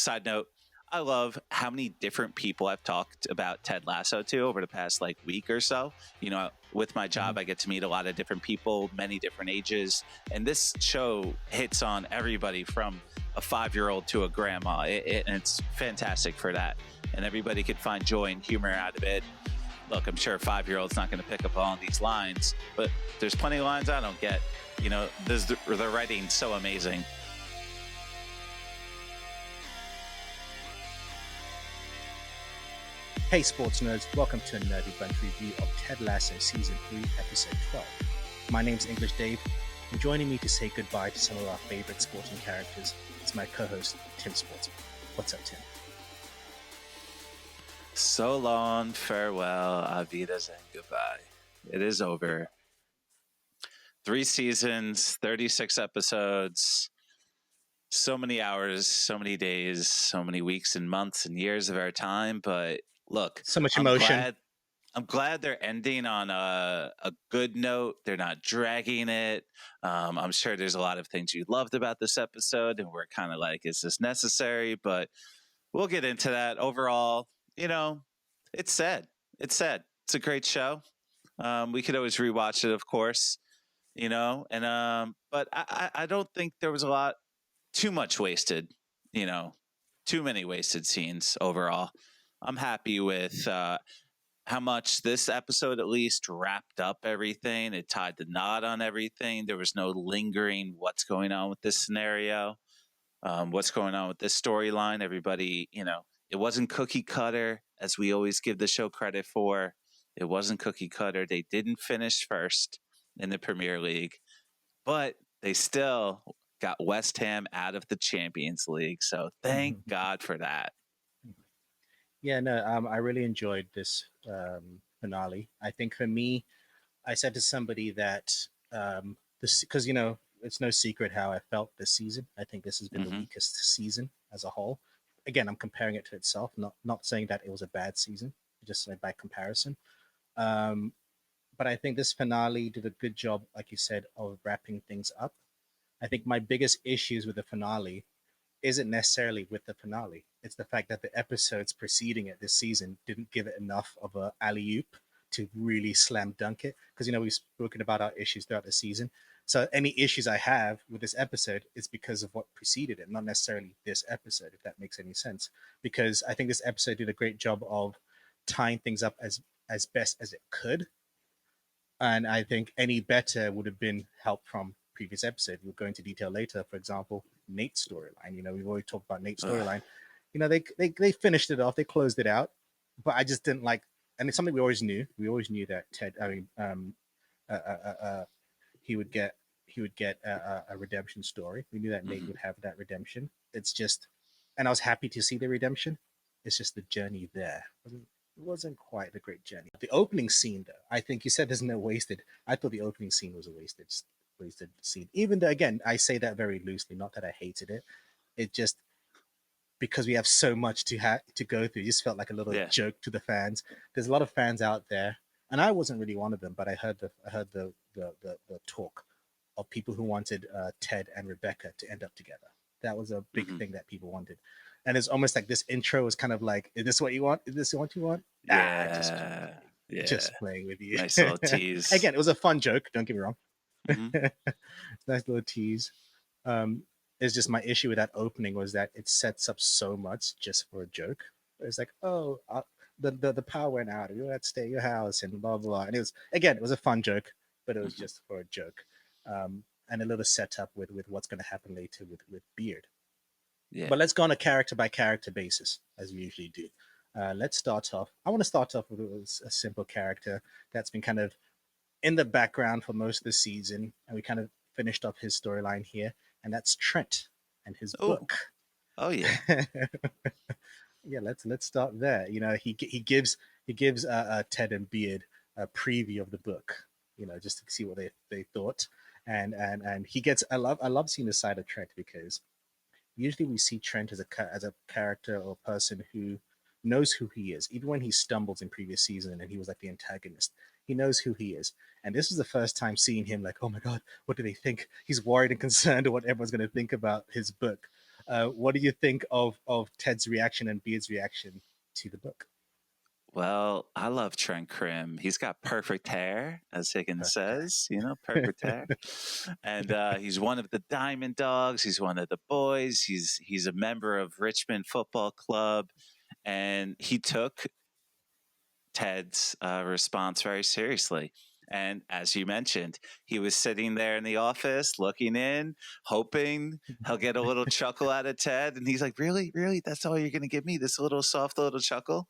Side note, I love how many different people I've talked about Ted Lasso to over the past like week or so. With my job, Mhm. I get to meet a lot of different people, many different ages, and this show hits on everybody from a 5-year-old to a grandma. And it's fantastic for that. And everybody can find joy and humor out of it. Look, I'm sure a 5-year-old's not going to pick up on these lines, but there's plenty of lines I don't get. The writing's so amazing. Hey sports nerds, welcome to a Nerdy Bunch review of Ted Lasso Season 3, Episode 12. My name's English Dave, and joining me to say goodbye to some of our favorite sporting characters is my co-host, Tim Sportsman. What's up, Tim? So long, farewell, Avidas, and goodbye. It is over. 3 seasons, 36 episodes, so many hours, so many days, so many weeks and months and years of our time. But look, So much emotion. I'm glad they're ending on a good note. They're not dragging it. I'm sure there's a lot of things you loved about this episode, and we're kind of like, is this necessary? But we'll get into that. Overall, it's sad. It's sad. It's a great show. We could always rewatch it, of course, but I don't think there was too much wasted, too many wasted scenes overall. I'm happy with how much this episode at least wrapped up everything. It tied the knot on everything. There was no lingering what's going on with this scenario, what's going on with this storyline. Everybody, it wasn't cookie cutter, as we always give the show credit for. It wasn't cookie cutter. They didn't finish first in the Premier League, but they still got West Ham out of the Champions League. So thank God for that. Yeah, no, I really enjoyed this finale. I think for me, I said to somebody that this, because it's no secret how I felt this season. I think this has been the weakest season as a whole. Again, I'm comparing it to itself, not saying that it was a bad season, just by comparison. Um, but I think this finale did a good job, like you said, of wrapping things up. I think my biggest issues with the finale isn't necessarily with the finale. It's the fact that the episodes preceding it this season didn't give it enough of a alley oop to really slam dunk it. Because we've spoken about our issues throughout the season. So any issues I have with this episode is because of what preceded it, not necessarily this episode, if that makes any sense. Because I think this episode did a great job of tying things up as best as it could. And I think any better would have been help from previous episode. We'll go into detail later. For example, Nate's storyline. We've already talked about Nate's storyline. They finished it off. They closed it out. But I just didn't like, and it's something we always knew. We always knew that Ted. He would get a redemption story. We knew that Nate would have that redemption. It's just, and I was happy to see the redemption. It's just the journey there. It wasn't quite a great journey. The opening scene, though, I think you said there's no wasted. I thought the opening scene was a wasted scene. Even though, again, I say that very loosely. Not that I hated it. It just, because we have so much to go through, it just felt like a little joke to the fans. There's a lot of fans out there, and I wasn't really one of them, but I heard the talk of people who wanted Ted and Rebecca to end up together. That was a big thing that people wanted. And it's almost like this intro is kind of like, is this what you want? Is this what you want? Yeah. Just playing with you. Nice little tease. Again, it was a fun joke. Don't get me wrong. Nice little tease. It's just my issue with that opening was that it sets up so much just for a joke. It's like, oh, the power went out. You had to stay at your house and blah, blah. And it was a fun joke, but it was just for a joke. And a little setup with what's going to happen later with Beard. Yeah. But let's go on a character by character basis, as we usually do. Let's start off. I want to start off with a simple character that's been kind of in the background for most of the season, and we kind of finished up his storyline here, and that's Trent and his book. Oh yeah, yeah. Let's start there. He gives Ted and Beard a preview of the book. Just to see what they thought, and he gets. I love seeing the side of Trent because usually we see Trent as a character or person who knows who he is. Even when he stumbles in previous season and he was like the antagonist, he knows who he is. And this is the first time seeing him like, oh my God, what do they think? He's worried and concerned of what everyone's going to think about his book. What do you think of Ted's reaction and Beard's reaction to the book? Well, I love Trent Krim. He's got perfect hair, as Higgins Perfect says, perfect hair. And he's one of the Diamond Dogs. He's one of the boys. He's a member of Richmond Football Club. And he took Ted's response very seriously. And as you mentioned, he was sitting there in the office looking in, hoping he'll get a little chuckle out of Ted. And he's like, really? Really? That's all you're going to give me? This little soft little chuckle?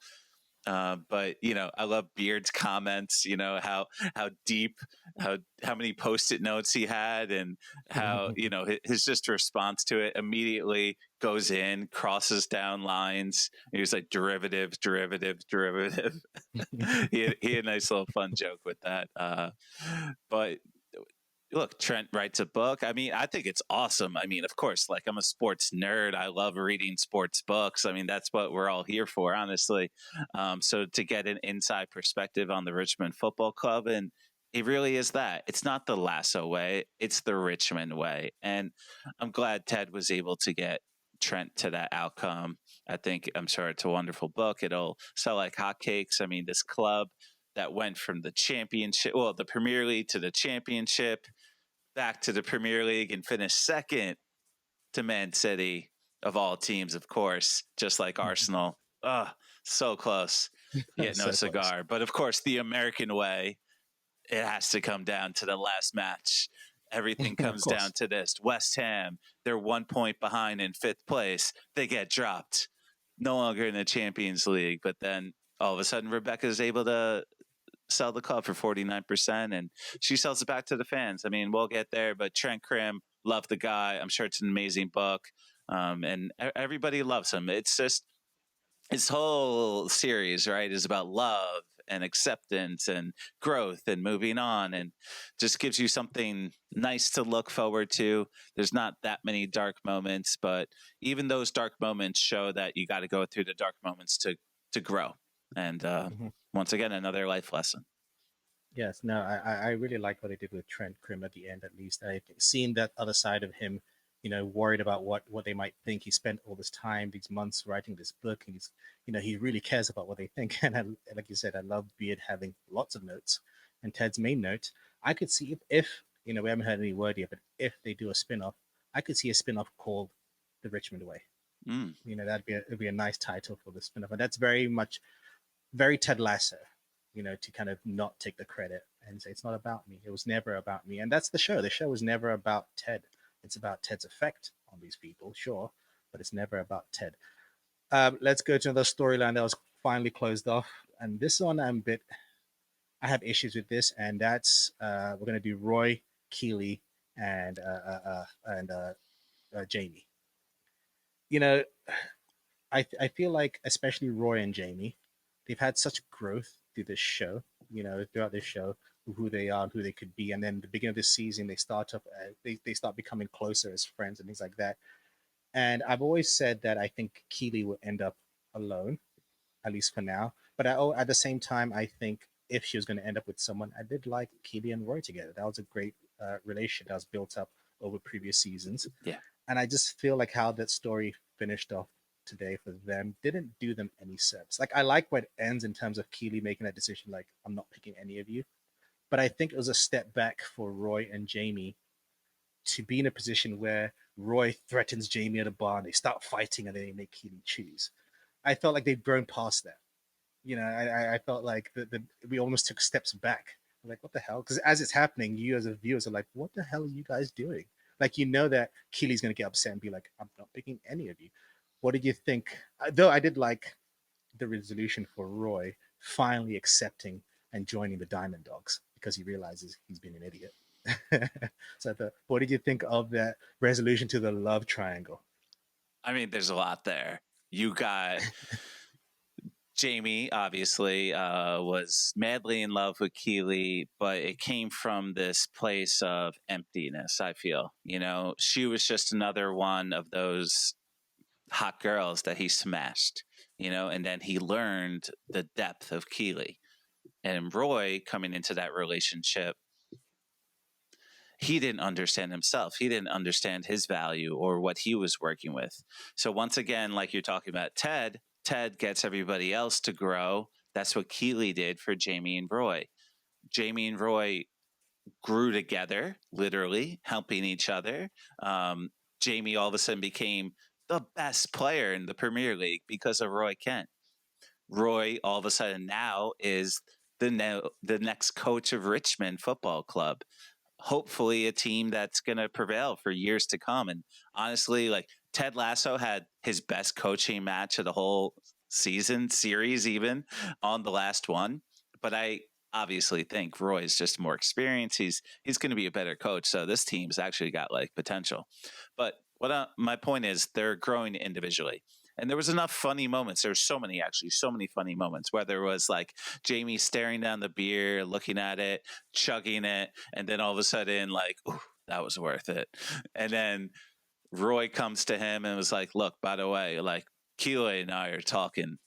But I love Beard's comments. How deep, how many post-it notes he had, and how his just response to it immediately goes in, crosses down lines. He was like derivative, derivative, derivative. He had a nice little fun joke with that. But look, Trent writes a book. I mean, I think it's awesome. I mean, of course, like I'm a sports nerd. I love reading sports books. I mean, that's what we're all here for, honestly. So to get an inside perspective on the Richmond Football Club, and it really is that. It's not the Lasso way, it's the Richmond way. And I'm glad Ted was able to get Trent to that outcome. I'm sure it's a wonderful book. It'll sell like hotcakes. I mean, this club that went from the Premier League to the championship, back to the Premier League, and finished second to Man City of all teams, of course, just like Arsenal. So close. Yet no So close. cigar. But of course, the American way, it has to come down to the last match. Everything Of comes down course. to this. West Ham, they're 1 point behind in fifth place. They get dropped. No longer in the Champions League. But then all of a sudden, Rebecca's able to sell the club for 49%, and she sells it back to the fans. I mean, we'll get there, but Trent Krim, love the guy. I'm sure it's an amazing book. And everybody loves him. It's just his whole series, right, is about love and acceptance and growth and moving on, and just gives you something nice to look forward to. There's not that many dark moments, but even those dark moments show that you got to go through the dark moments to grow. And Mhm. once again, another life lesson. Yes, no, I really like what they did with Trent Krim at the end. At least I think seeing that other side of him, worried about what they might think. He spent all this time, these months writing this book, and he really cares about what they think. And like you said, I love Beard having lots of notes, and Ted's main note. I could see if we haven't heard any word yet, but if they do a spin-off, I could see a spin-off called The Richmond Way. Mm. It'd be a nice title for the spin-off, and that's very much very Ted Lasso, to kind of not take the credit and say it's not about me. It was never about me, and that's the show. The show was never about Ted. It's about Ted's effect on these people, sure, but it's never about Ted. Let's go to another storyline that was finally closed off, and this one I have issues with this, and that's we're gonna do Roy, Keeley, and Jamie. You know, I feel like especially Roy and Jamie, they've had such growth through this show. Throughout this show, who they are, and who they could be, and then the beginning of this season, they start becoming closer as friends and things like that. And I've always said that I think Keely will end up alone, at least for now. But at the same time, I think if she was going to end up with someone, I did like Keely and Roy together. That was a great relationship that was built up over previous seasons, Yeah. and I just feel like how that story finished off today for them didn't do them any service. Like I like where it ends in terms of Keely making that decision, like I'm not picking any of you. But I think it was a step back for Roy and Jamie to be in a position where Roy threatens Jamie at a bar and they start fighting and then they make Keely choose. I felt like they'd grown past that. I felt like we almost took steps back. Like, what the hell? Because as it's happening, you as a viewers are like, what the hell are you guys doing? Like, that Keely's going to get upset and be like, I'm not picking any of you. What did you think? Though I did like the resolution for Roy finally accepting and joining the Diamond Dogs because he realizes he's been an idiot. So what did you think of that resolution to the love triangle? I mean, there's a lot there. You got Jamie, obviously, was madly in love with Keely, but it came from this place of emptiness, I feel. She was just another one of those hot girls that he smashed, and then he learned the depth of Keely. And Roy, coming into that relationship, he didn't understand himself. He didn't understand his value or what he was working with. So once again, like you're talking about Ted gets everybody else to grow. That's what Keeley did for Jamie and Roy. Jamie and Roy grew together, literally helping each other. Um, Jamie all of a sudden became the best player in the Premier League because of Roy Kent. Roy all of a sudden now is the next coach of Richmond Football Club. Hopefully, a team that's going to prevail for years to come. And honestly, like Ted Lasso had his best coaching match of the whole season series, even on the last one. But I obviously think Roy's just more experienced. He's going to be a better coach. So this team's actually got like potential. But my point is, they're growing individually. And there was enough funny moments. There's so many funny moments. Whether it was like Jamie staring down the beer, looking at it, chugging it, and then all of a sudden, like, ooh, that was worth it. And then Roy comes to him and was like, "Look, by the way, like Keely and I are talking.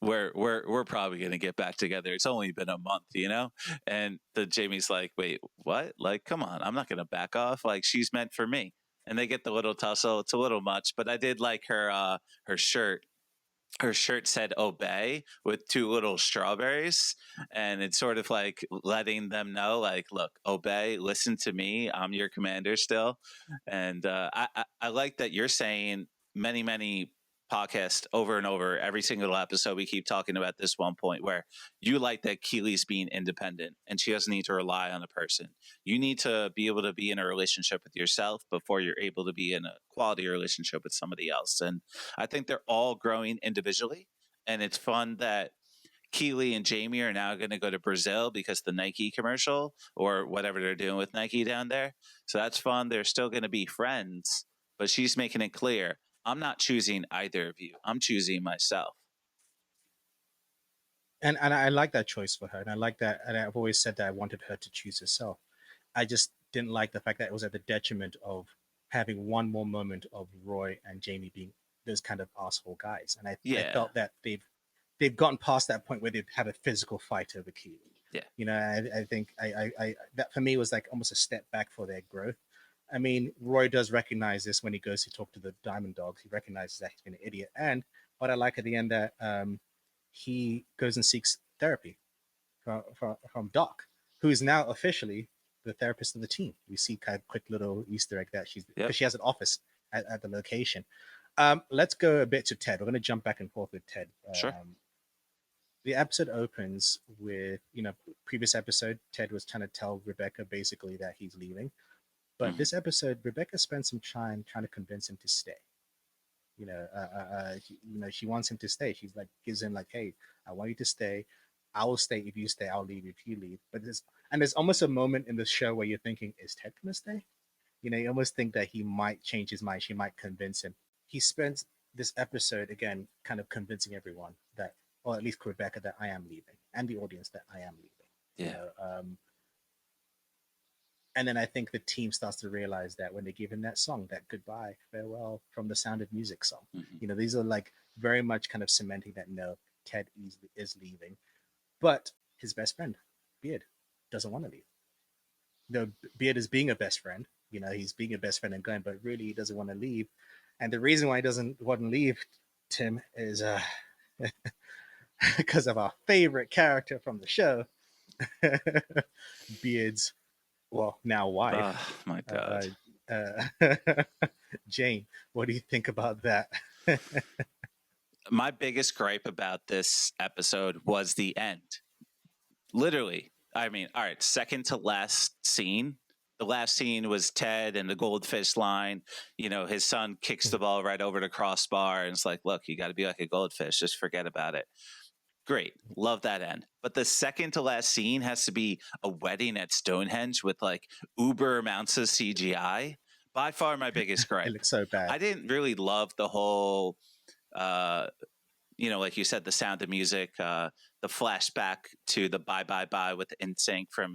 We're probably gonna get back together. It's only been a month, you know." And the Jamie's like, "Wait, what? Like, come on, I'm not gonna back off. Like, she's meant for me." And they get the little tussle. It's a little much, but I did like her shirt. Her shirt said "obey" with two little strawberries, and it's sort of like letting them know, like, look, obey, listen to me, I'm your commander still. And I like that you're saying many podcasts over and over, every single episode we keep talking about this one point where you like that Keely's being independent and she doesn't need to rely on a person. You need to be able to be in a relationship with yourself before you're able to be in a quality relationship with somebody else. And I think they're all growing individually. And it's fun that Keely and Jamie are now going to go to Brazil because the Nike commercial or whatever they're doing with Nike down there. So that's fun. They're still going to be friends, but she's making it clear, I'm not choosing either of you. I'm choosing myself. And I like that choice for her, and I like that. And I've always said that I wanted her to choose herself. I just didn't like the fact that it was at the detriment of having one more moment of Roy and Jamie being those kind of asshole guys. And I Yeah. felt that they've gotten past that point where they've had a physical fight over Keely. Yeah. You know, I think I that for me was like almost a step back for their growth. I mean, Roy does recognize this when he goes to talk to the Diamond Dogs. He recognizes that he's been an idiot. And what I like at the end that he goes and seeks therapy from Doc, who is now officially the therapist of the team. We see kind of quick little Easter egg that she's Yep. because she has an office at the location. Let's go a bit to Ted. We're going to jump back and forth with Ted. Sure. The episode opens with, previous episode, Ted was trying to tell Rebecca basically that he's leaving. But this episode, Rebecca spends some time trying to convince him to stay. She wants him to stay. She's like, gives him like, hey, I want you to stay. I will stay if you stay. I'll leave if you leave. There's almost a moment in the show where you're thinking, is Ted gonna stay? You almost think that he might change his mind. She might convince him. He spends this episode again, kind of convincing everyone that, or at least Rebecca, that I am leaving, and the audience that I am leaving. Yeah. And then I think the team starts to realize that when they give him that song, that goodbye, farewell from the Sound of Music song, these are like very much kind of cementing that no, Ted is leaving, but his best friend, Beard, doesn't want to leave. Beard is being a best friend. He's being a best friend and going, but really he doesn't want to leave. And the reason why he doesn't want to leave, Tim, is because of our favorite character from the show, Beard's now wife. Oh my God. Jane, what do you think about that? My biggest gripe about this episode was the end. Literally. I mean, all right, second to last scene. The last scene was Ted and the goldfish line. His son kicks the ball right over the crossbar and it's like, look, you got to be like a goldfish. Just forget about it. Great. Love that end. But the second to last scene has to be a wedding at Stonehenge with like uber amounts of CGI. By far my biggest gripe. It looks so bad. I didn't really love the whole, like you said, the Sound of Music, the flashback to the Bye Bye Bye with NSYNC from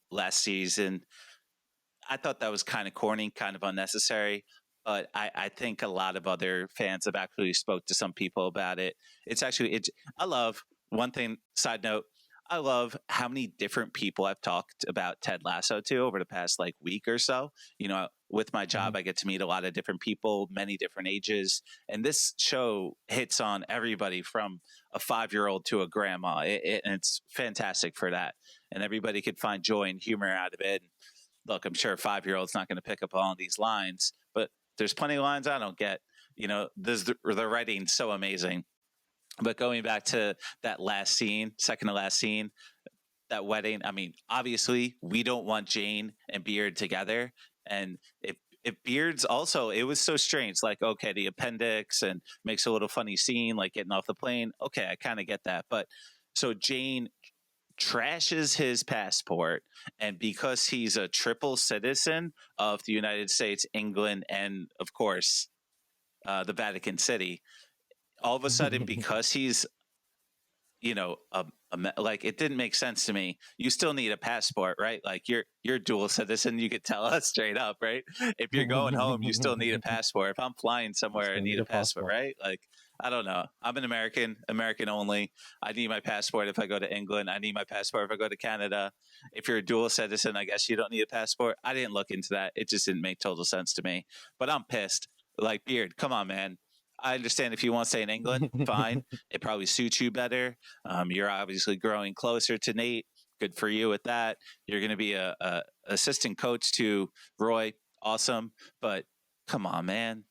last season. I thought that was kind of corny, kind of unnecessary. But I think a lot of other fans have actually spoke to some people about it. I love one thing, side note, I love how many different people I've talked about Ted Lasso to over the past like week or so. With my job, Mhm. I get to meet a lot of different people, many different ages. And this show hits on everybody from a 5-year-old to a grandma. And it's fantastic for that. And everybody could find joy and humor out of it. Look, I'm sure a 5-year-old's not going to pick up on these lines, but there's plenty of lines I don't get. The writing's so amazing. But going back to that last scene, second to last scene, that wedding. I mean, obviously, we don't want Jane and Beard together. And if Beard's also, it was so strange. Like, okay, the appendix and makes a little funny scene, like getting off the plane. Okay, I kind of get that. But so Jane trashes his passport, and because he's a triple citizen of the United States, England, and of course the Vatican City, all of a sudden, because he's like it didn't make sense to me. You still need a passport, right? Like you're a dual citizen. You could tell us straight up, right? If you're going home, you still need a passport. If I'm flying somewhere, I Still need need a a passport, passport. right? Like I don't know. I'm an American, American only. I need my passport if I go to England. I need my passport if I go to Canada. If you're a dual citizen, I guess you don't need a passport. I didn't look into that. It just didn't make total sense to me. But I'm pissed. Like Beard, come on, man. I understand if you want to stay in England, fine. It probably suits you better. You're obviously growing closer to Nate. Good for you with that. You're going to be a assistant coach to Roy. Awesome. But come on, man.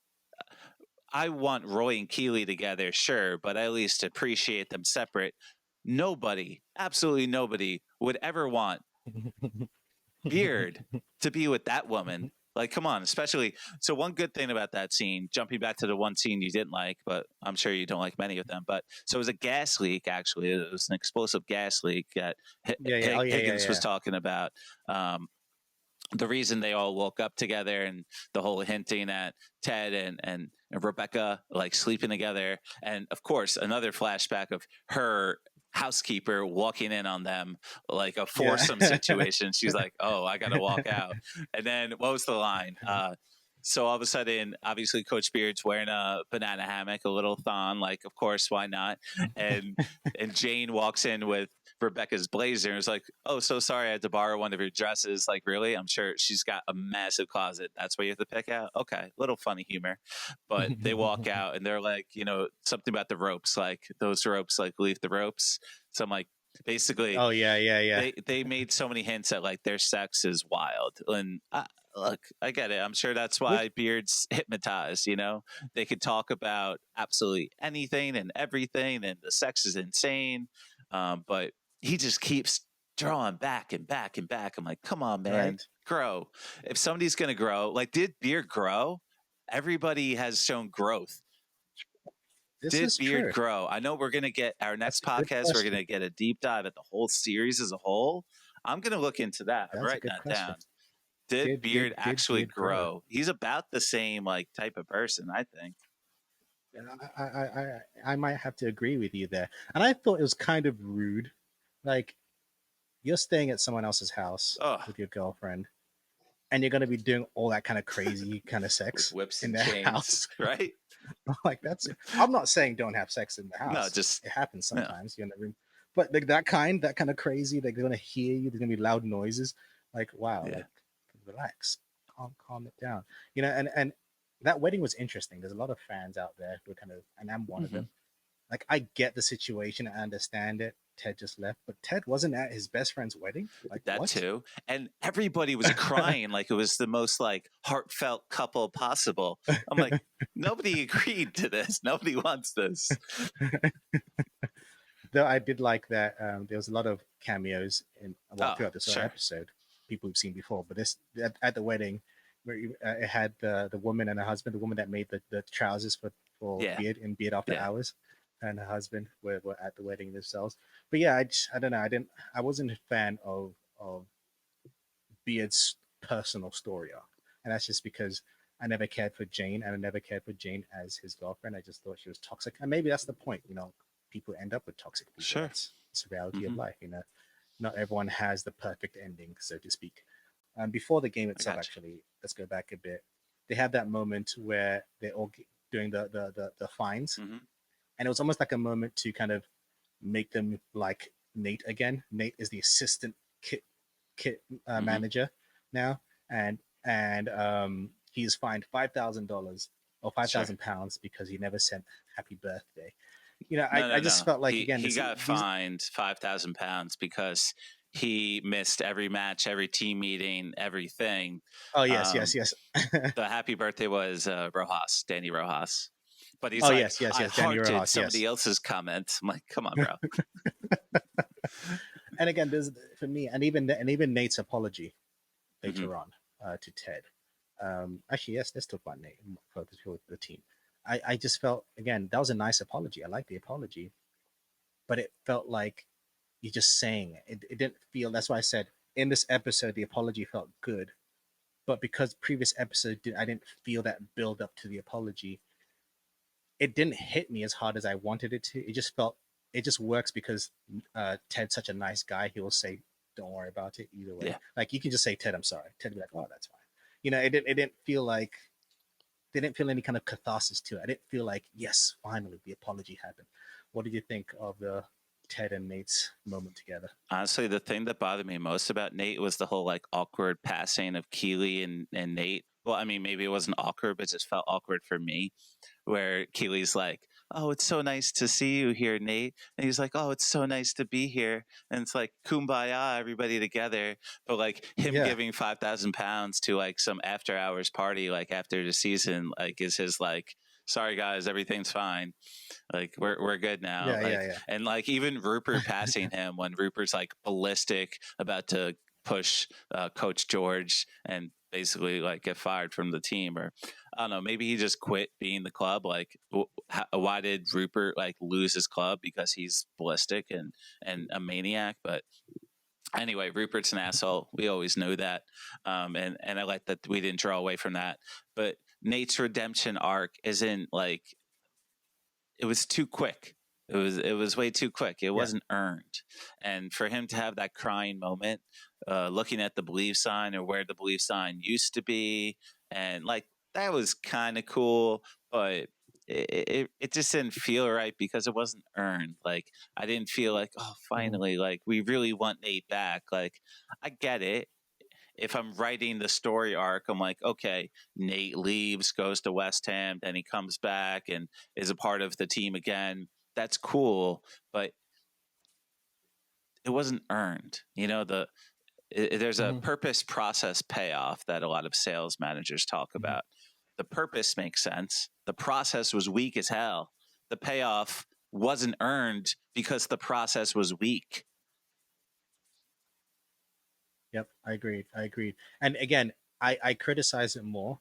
I want Roy and Keeley together, sure, but I at least appreciate them separate. Nobody, absolutely nobody, would ever want Beard to be with that woman. Like, come on, especially. So, one good thing about that scene, jumping back to the one scene you didn't like, but I'm sure you don't like many of them. But so it was a gas leak, actually. It was an explosive gas leak that Yeah, yeah. Oh, yeah, Higgins was yeah, talking about. Um, the reason they all woke up together and the whole hinting at Ted and Rebecca like sleeping together. And of course, another flashback of her housekeeper walking in on them like a yeah. foursome Yeah. situation. She's like, oh, I got to walk out. And then what was the line? So all of a sudden, obviously, Coach Beard's wearing a banana hammock, a little thong. Like, of course, why not? And Jane walks in with Rebecca's blazer and is like, "Oh, so sorry, I had to borrow one of your dresses." Like, really? I'm sure she's got a massive closet. That's what you have to pick out. Okay, little funny humor, but they walk out and they're like, something about the ropes, like those ropes, like leave the ropes. So I'm like, basically, Oh, yeah, yeah, yeah. they made so many hints that like their sex is wild. And look, I get it. I'm sure that's Which why Beard's hypnotized. They could talk about absolutely anything and everything, and the sex is insane. But he just keeps drawing back and back and back. I'm like, come on, man, right? grow. If somebody's gonna grow, like, did Beard grow? Everybody has shown growth. This Did is Beard true. grow? I know we're gonna get our That's next a good podcast. We're question. gonna get a deep dive at the whole series as a whole. I'm gonna look into that. I'm That's a writing good that question. down. Did Beard Did actually Beard grow? grow? He's about the same like type of person, I think. And I might have to agree with you there. And I thought it was kind of rude. Like, you're staying at someone else's house Oh, with your girlfriend, and you're going to be doing all that kind of crazy kind of with sex whips in and their chains, house. right? Like, that's. I'm not saying don't have sex in the No, house. just It happens yeah, sometimes. You're in the room, but like that kind of crazy. Like, they're going to hear you. There's going to be loud noises. Like, wow. yeah. Like, relax, calm it down. And that wedding was interesting. There's a lot of fans out there who are kind of, and I'm one of Hmm. them. Like, I get the situation, I understand it. Ted just left, but Ted wasn't at his best friend's wedding. Like, That what? too. And everybody was crying like it was the most like heartfelt couple possible. I'm like, nobody agreed to this. Nobody wants this. Though I did like that there was a lot of cameos in Oh, throughout this sure. episode, people we've seen before. But this at the wedding, where it had the woman and her husband, the woman that made the trousers for Yeah. Beard in Beard After Yeah. Hours, and her husband were at the wedding themselves. But yeah, I don't know. I wasn't a fan of Beard's personal story arc, and that's just because I never cared for Jane, and I never cared for Jane as his girlfriend. I just thought she was toxic, and maybe that's the point. People end up with toxic people. Sure. That's the reality of Hmm. life. Not everyone has the perfect ending, so to speak. Before the game I itself, got actually, let's go back a bit. They had that moment where they're all doing the fines, you. Hmm. and it was almost like a moment to kind of make them like Nate again. Nate is the assistant kit Hmm. manager now, and he's fined $5,000 or five Sure. thousand pounds because he never sent happy birthday. You know, No, I no, just no. felt like, again, He this got these fined £5,000 because he missed every match, every team meeting, everything. oh yes, Um, yes, yes. the happy birthday was Rojas, Danny Rojas. But he's Oh like, yes, yes, I yes, Danny hearted Rojas, somebody yes. else's comment. I'm like, come on, bro. And again, there's for me, and even Nate's apology Hmm. later on to Ted. Actually, yes, let's talk about Nate for the team. I just felt, again, that was a nice apology. I like the apology, but it felt like you're just saying it. It didn't feel. That's why I said in this episode the apology felt good, but because previous episode I didn't feel that build up to the apology. It didn't hit me as hard as I wanted it to. It just felt, it just works because Ted's such a nice guy. He will say, "Don't worry about it." Either way, Yeah. like you can just say, "Ted, I'm sorry." Ted will be like, "Oh, that's fine." You know, it didn't feel like, they didn't feel any kind of catharsis to it. I didn't feel like, yes, finally the apology happened. What did you think of the Ted and Nate's moment together? Honestly, the thing that bothered me most about Nate was the whole like awkward passing of Keely and Nate. Well, I mean, maybe it wasn't awkward, but it just felt awkward for me where Keely's like, "Oh, it's so nice to see you here, Nate." And he's like, "Oh, it's so nice to be here." And it's like kumbaya, everybody together. But like him Yeah, giving £5,000 to like some after hours party, like after the season, like is his like, "Sorry guys, everything's fine. Like we're good now." yeah, Like, yeah, and like even Rupert passing him when Rupert's like ballistic about to push Coach George and basically like get fired from the team, or I don't know, maybe he just quit being the club. Like, why did Rupert like lose his club because he's ballistic and a maniac? But anyway, Rupert's an asshole. We always knew that, and I like that we didn't draw away from that. But Nate's redemption arc isn't like, it was too quick. It was way too quick. It yeah. wasn't earned, and for him to have that crying moment, looking at the believe sign or where the believe sign used to be, and like that was kind of cool, but it just didn't feel right because it wasn't earned. Like I didn't feel like, oh, Mhm. finally, like we really want Nate back. Like I get it, if I'm writing the story arc, I'm like, okay, Nate leaves, goes to West Ham, then he comes back and is a part of the team again. That's cool, but it wasn't earned. There's a Mhm. purpose process payoff that a lot of sales managers talk Mhm. about. The purpose makes sense. The process was weak as hell. The payoff wasn't earned because the process was weak. Yep, I agreed. I agreed. And again, I criticize it more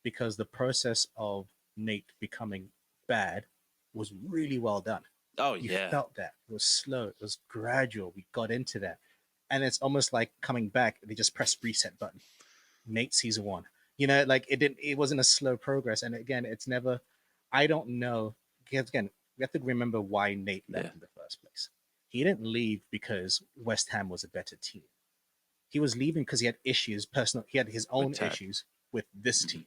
because the process of Nate becoming bad was really well done. Oh You yeah, felt that. It was slow, it was gradual. We got into that. And it's almost like coming back, they just press reset button. Nate season one. You know, like it wasn't a slow progress. And again, it's never, I don't know. Because again, we have to remember why Nate yeah, left in the first place. He didn't leave because West Ham was a better team. He was leaving because he had issues, personal. He had his with own Ted. issues with this Hmm. team,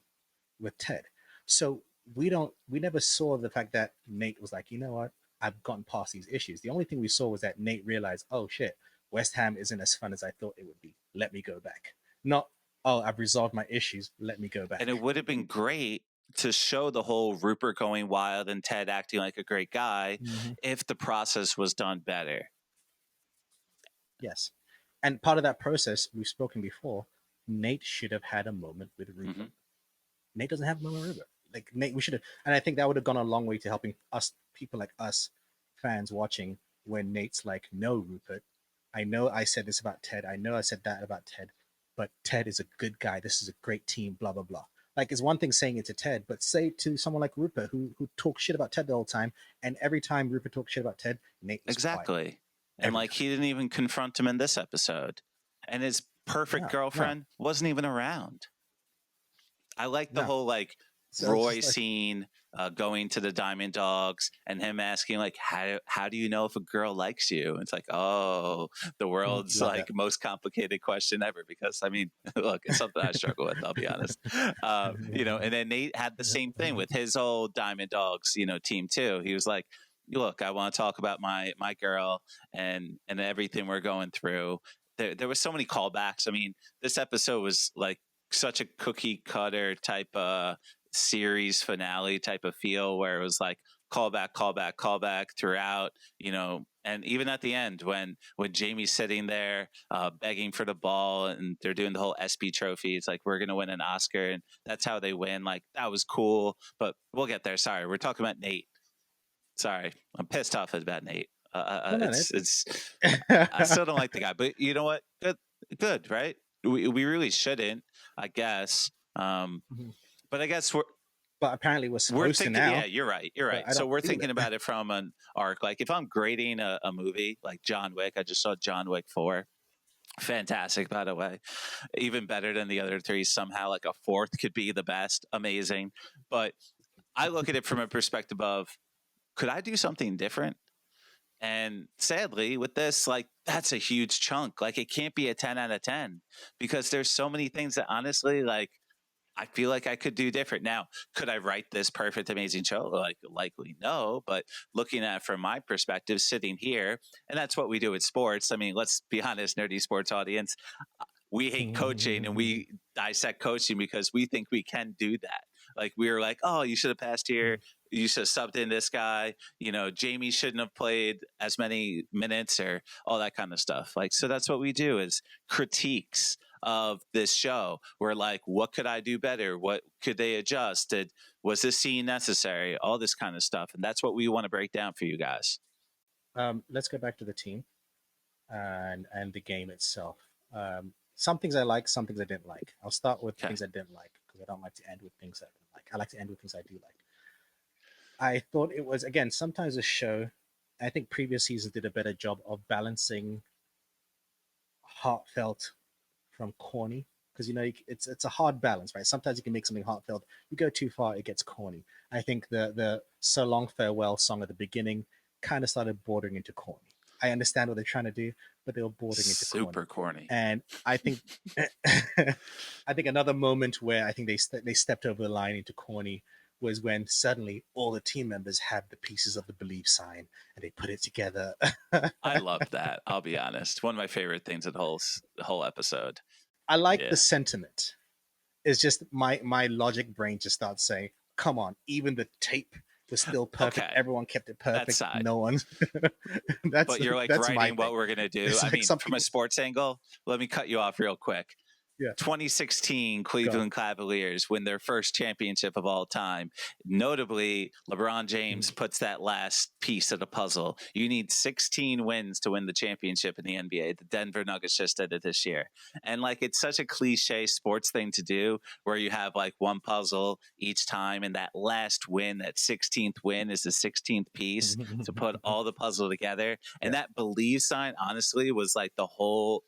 with Ted. So we never saw the fact that Nate was like, you know what, I've gotten past these issues. The only thing we saw was that Nate realized, oh shit, West Ham isn't as fun as I thought it would be. Let me go back. Not, oh, I've resolved my issues. Let me go And it back. would have been great to show the whole Rupert going wild and Ted acting like a great guy Mm-hmm. if the process was done better. Yes. And part of that process, we've spoken before, Nate should have had a moment with Hmm. Rupert. Nate doesn't have Momo River. Like Nate, we should have, and I think that would have gone a long way to helping us, people like us, fans watching. When Nate's like, "No, Rupert, I know I said this about Ted. I know I said that about Ted, but Ted is a good guy. This is a great team. Blah blah blah." Like it's one thing saying it to Ted, but say it to someone like Rupert who talks shit about Ted the whole time, and every time Rupert talks shit about Ted, Nate was quiet Exactly. And every like time. he didn't even confront him in this episode. And his perfect No, no, girlfriend wasn't even around. I like the no. whole like So it's Roy just like, scene, going to the Diamond Dogs and him asking like, how do you know if a girl likes you? It's like, oh, the world's love like that. most complicated question ever. Because I mean, look, it's something I struggle with. I'll be honest. And then Nate had the same thing with his whole Diamond Dogs, team too. He was like, look, I want to talk about my girl and everything we're going through. There was so many callbacks. I mean, this episode was like such a cookie cutter type of series finale type of feel where it was like callback, callback, callback throughout, and even at the end when Jamie's sitting there begging for the ball and they're doing the whole SB trophy, it's like we're gonna win an Oscar and that's how they win. Like that was cool, but we'll get there. Sorry, we're talking about Nate. Sorry, I'm pissed off about Nate. No, no, It's I it's still don't like the guy, but you know what? Good, right? We really shouldn't, I guess. But I guess but apparently we're we're supposed to thinking. Yeah, now. you're right. You're But right. I So don't we're feel thinking it. about it from an arc. Like if I'm grading a movie like John Wick, I just saw John Wick 4. Fantastic, by the way. Even better than the other three. Somehow, like a fourth could be the best. Amazing. But I look at it from a perspective of could I do something different? And sadly, with this, like that's a huge chunk. Like it can't be a 10 out of 10 because there's so many things that honestly, like I feel like I could do different. Now, could I write this perfect, amazing show? Like, likely no. But looking at it from my perspective, sitting here, and that's what we do with sports. I mean, let's be honest, nerdy sports audience, we hate coaching and we dissect coaching because we think we can do that. Like we were like, oh, you should have passed here. You should have subbed in this guy. Jamie shouldn't have played as many minutes or all that kind of stuff. Like, so that's what we do is critiques of this show. We're like, what could I do better? What could they adjust? Was this scene necessary? All this kind of stuff. And that's what we want to break down for you guys. Let's go back to the team and the game itself. Some things I like, some things I didn't like. I'll start with Okay. things I didn't like because I don't like to end with things I didn't like. I like to end with things I do like. I thought it was again sometimes a show. I think previous seasons did a better job of balancing heartfelt from corny because it's a hard balance, right? Sometimes you can make something heartfelt. You go too far, it gets corny. I think the "So Long Farewell" song at the beginning kind of started bordering into corny. I understand what they're trying to do, but they were bordering into corny. Super corny. And I think I think another moment where I think they stepped over the line into corny was when suddenly all the team members had the pieces of the believe sign and they put it together. I loved that. I'll be honest. One of my favorite things of the whole episode. I like the Yeah. sentiment. It's just my logic brain just starts saying, "Come on, even the tape was still perfect. Okay. Everyone kept it That perfect. side. No one." that's But you're like that's my writing thing. what we're gonna do. It's I like mean, some from a people, sports angle, let me cut you off real quick. yeah, 2016 go. Cleveland Cavaliers win their first championship of all time. Notably, LeBron Mm. James puts that last piece of the puzzle. You need 16 wins to win the championship in the NBA. The Denver Nuggets just did it this year. And like it's such a cliche sports thing to do where you have like one puzzle each time and that last win, that 16th win is the 16th piece to put all the puzzle together. Yeah. And that believe sign honestly was like the whole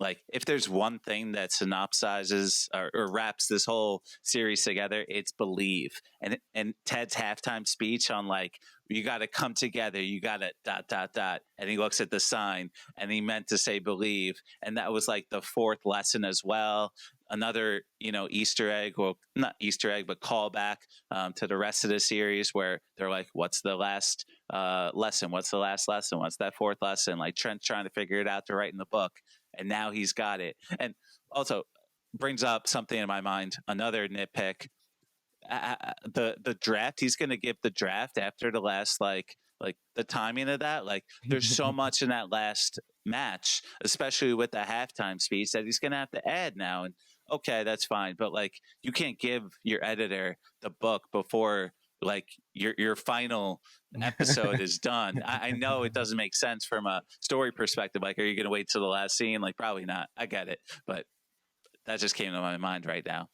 like if there's one thing that synopsizes or wraps this whole series together, it's believe. And Ted's halftime speech on like you got to come together, you got to dot dot dot, and he looks at the sign and he meant to say believe, and that was like the fourth lesson as well. Another Easter egg, well not Easter egg but callback to the rest of the series where they're like, what's the last lesson? What's the last lesson? What's that fourth lesson? Like Trent's trying to figure it out to write in the book and now he's got it. And also brings up something in my mind, another nitpick. The draft he's going to give the draft after the last like the timing of that, like there's so much in that last match, especially with the halftime speech that he's going to have to add now. And okay, that's fine, but like you can't give your editor the book before like your final episode is done. I know it doesn't make sense from a story perspective. Like, are you going to wait till the last scene? Like, probably not. I get it, but that just came to my mind right now.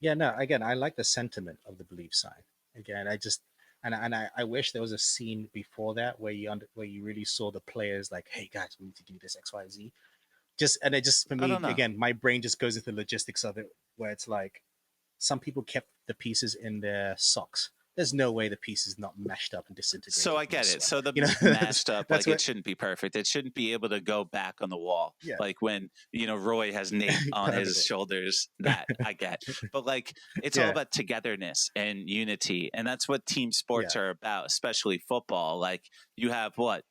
Yeah, no, again, I like the sentiment of the belief sign. Again, I just I wish there was a scene before that where where you really saw the players like, hey guys, we need to do this X Y Z. Just and it just for I me don't know. again, my brain just goes into the logistics of it, where it's like some people kept the pieces in their socks. there's no way the piece is not meshed up and So disintegrated I from the get it. sweat. So the You know, mashed up, that's like it what. shouldn't be perfect. It shouldn't be able to go back on the wall. Yeah, Like when, Roy has Nate on his perfectly. shoulders, that I get. But like it's all Yeah, about togetherness and unity. And that's what team sports yeah. are about, especially football. Like you have what,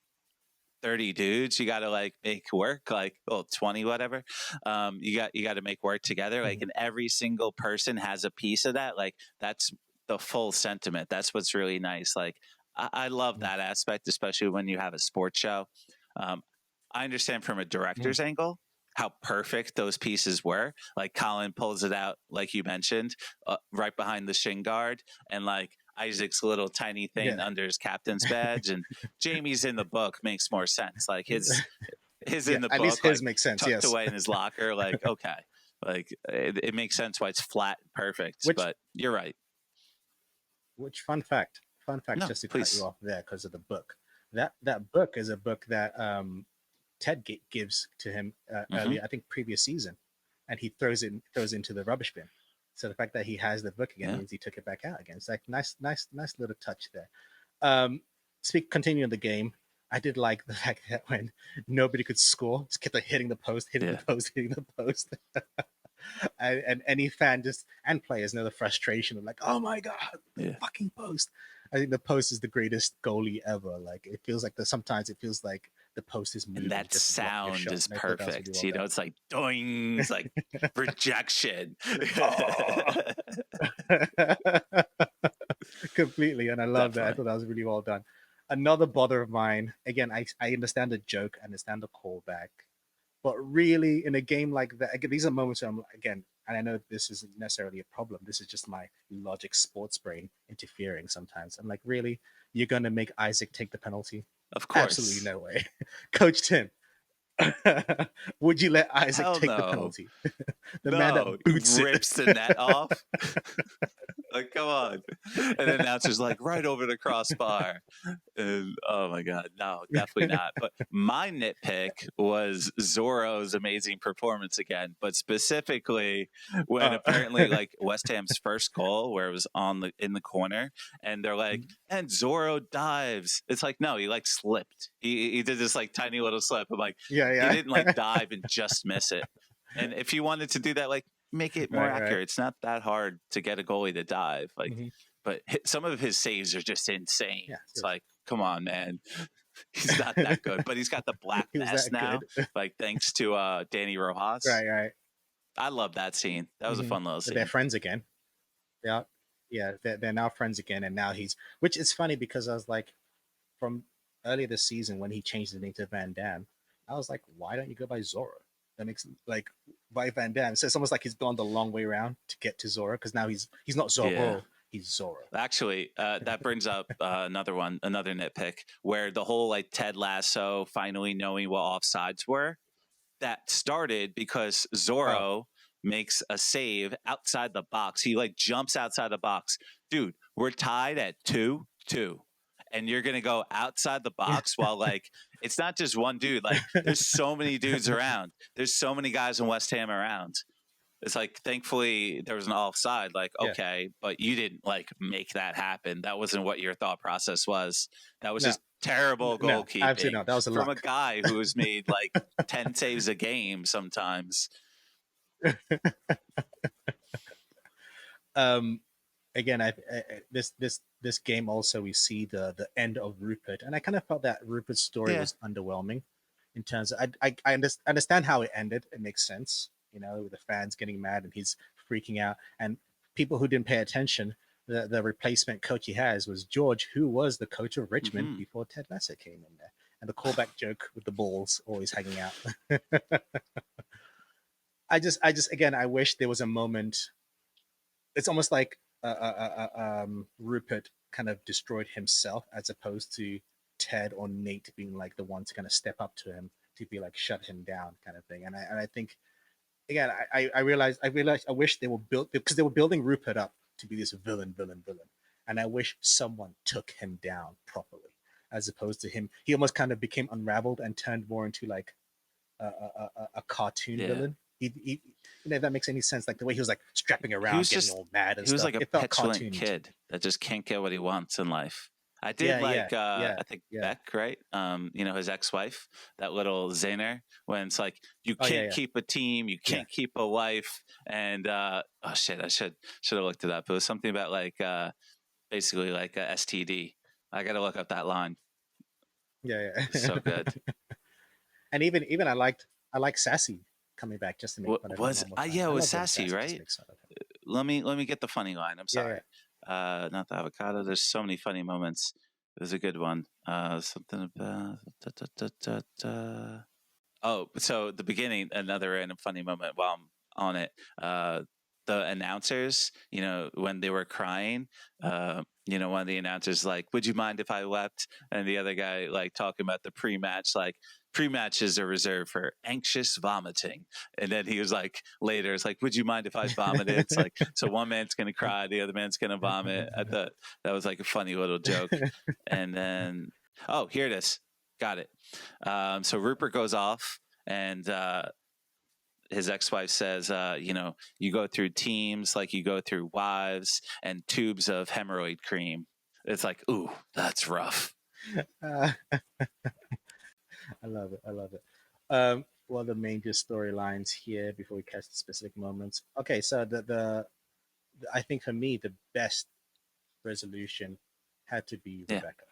30 dudes you got to like make work, like, well, 20 whatever. You got to make work together, like, Mhm, and every single person has a piece of that. Like that's the full sentiment. That's what's really nice. Like I love mhm, that aspect, especially when you have a sports show. Um, i understand from a mhm. director's angle how perfect those pieces were. Like Colin pulls it out, like you mentioned, right behind the shin guard, and like Isaac's little tiny thing Yeah, under his captain's badge, and Jamie's in the book makes more sense. Like his yeah. in the At least book, his like makes sense. tucked Yes. away in his locker. Like okay, like it makes sense why it's flat, perfect. Which But you're right. which fun fact? Fun fact, No, just to cut you please. off there because of the book. That book is a book that Ted gives to him Mm-hmm. earlier, I think previous season, and he throws into the rubbish bin. So the fact that he has the book again Yeah. means he took it back out again. It's like nice little touch there. Um, continuing the game, I did like the fact that when nobody could score, just kept like, hitting the Yeah. post, hitting the post. And any fan just and players know the frustration of like, oh my god, the Yeah. fucking post. I think the post is the greatest goalie ever. Like it feels like sometimes it feels like the post is And moving that just to block your sound shot. is And I thought that was really perfect. well done. It's like doing, it's like rejection. Oh, completely. And I love that. I Definitely. thought that was really well done. Another bother of mine. Again, I understand the joke, I understand the callback, but really, in a game like that, again, these are moments where I'm again, and I know this isn't necessarily a problem. This is just my logic sports brain interfering sometimes. I'm like, really? You're going to make Isaac take the penalty? Of Absolutely course. no way. Coach Tim, would you let Isaac Hell take the no. penalty? The man No. that He boots it. rips the net off. Like, come on. And the announcer's like, right over the crossbar. And oh my God, no, definitely not. But my nitpick was Zorro's amazing performance again, but specifically when uh, apparently like West Ham's first goal, where it was on the in the corner, and they're like, and Zorro dives. It's like, no, he like slipped. He did this like tiny little slip. I'm like, yeah, he didn't like yeah. dive and just miss it. And if you wanted to do that, like make it more Right, right. accurate. It's not that hard to get a goalie to dive. Like, Mhm. but some of his saves are just insane. Yeah, It's seriously. like, come on, man. He's not that good, but he's got the black He was vest that now, good. like thanks to Danny Rojas. Right, right. I love that scene. That was a Hmm. fun little They're scene. friends again. Yeah, yeah. They're now friends again, and now he's. Which is funny because I was like, from earlier this season when he changed the name to Van Dam, I was like, why don't you go by Zora? That makes like by Van Dam. So it's almost like he's gone the long way around to get to Zora because now he's not Yeah. Zorro, he's Zora. Actually, that brings up another nitpick where the whole like Ted Lasso finally knowing what offsides were. That started because Oh, Zorro makes a save outside the box. He like jumps outside the box. Dude, we're tied at 2-2. And you're going to go outside the box while like it's not just one dude. Like there's so many dudes around. There's so many guys in West Ham around. It's like thankfully there was an offside. Like yeah. okay, but you didn't like make that happen. That wasn't what your thought process was. That was No, just terrible no, absolutely goalkeeping not. That was a from a luck. guy who has made like 10 saves a game sometimes. um, again, this game also we see the end of Rupert, and I kind of felt that Rupert's story Yeah. was underwhelming in terms of I understand how it ended. It makes sense, you know, with the fans getting mad and he's freaking out, and people who didn't pay attention. The replacement coach he has was George, who was the coach of Richmond Mm-hmm. before Ted Lasso came in there. And the callback joke with the balls always hanging out. I just, again, I wish there was a moment. It's almost like Rupert kind of destroyed himself as opposed to Ted or Nate being like the one to kind of step up to him to be like shut him down kind of thing. And I think again I realized I wish they were built because they were building Rupert up to be this villain, and I wish someone took him down properly as opposed to him. He almost kind of became unraveled and turned more into like a cartoon Yeah. villain he if that makes any sense, like the way he was like strapping He around, was getting just all mad and he was stuff. like a It felt petulant cartoony to kid me. that just can't get what he wants in life. I did Yeah, like yeah, yeah, I think yeah. Beck, right? His ex-wife, that little zinger when it's like you Oh yeah, can't yeah, keep a team, you yeah, can't keep a wife, and oh shit, I should have looked it up. It was something about like basically like a STD. I got to look up that line. yeah, It's yeah. so good. And even I like Sassy coming back just to make What fun of him was one more yeah, time. it I was love when Sassy, Sassy just right? makes fun of him. Let me get the funny line. I'm Yeah, yeah. sorry. Not the avocado. There's so many funny moments. It was a good one. Something about oh, so the beginning, another random funny moment while I'm on it. The announcers, when they were crying, one of the announcers like, "Would you mind if I wept?" And the other guy like talking about the pre-match, like pre-matches are reserved for anxious vomiting. And then he was like, later, it's like, "Would you mind if I vomited?" It's like, so one man's gonna cry, the other man's gonna vomit. I thought that was like a funny little joke. And then, oh, here it is. Got it. So Rupert goes off, and his ex-wife says, you go through teams like you go through wives and tubes of hemorrhoid cream. It's like, ooh, that's rough. Uh, I love it. I love it. What are the major storylines here before we catch the specific moments? Okay, so I think for me the best resolution had to be Yeah, Rebecca.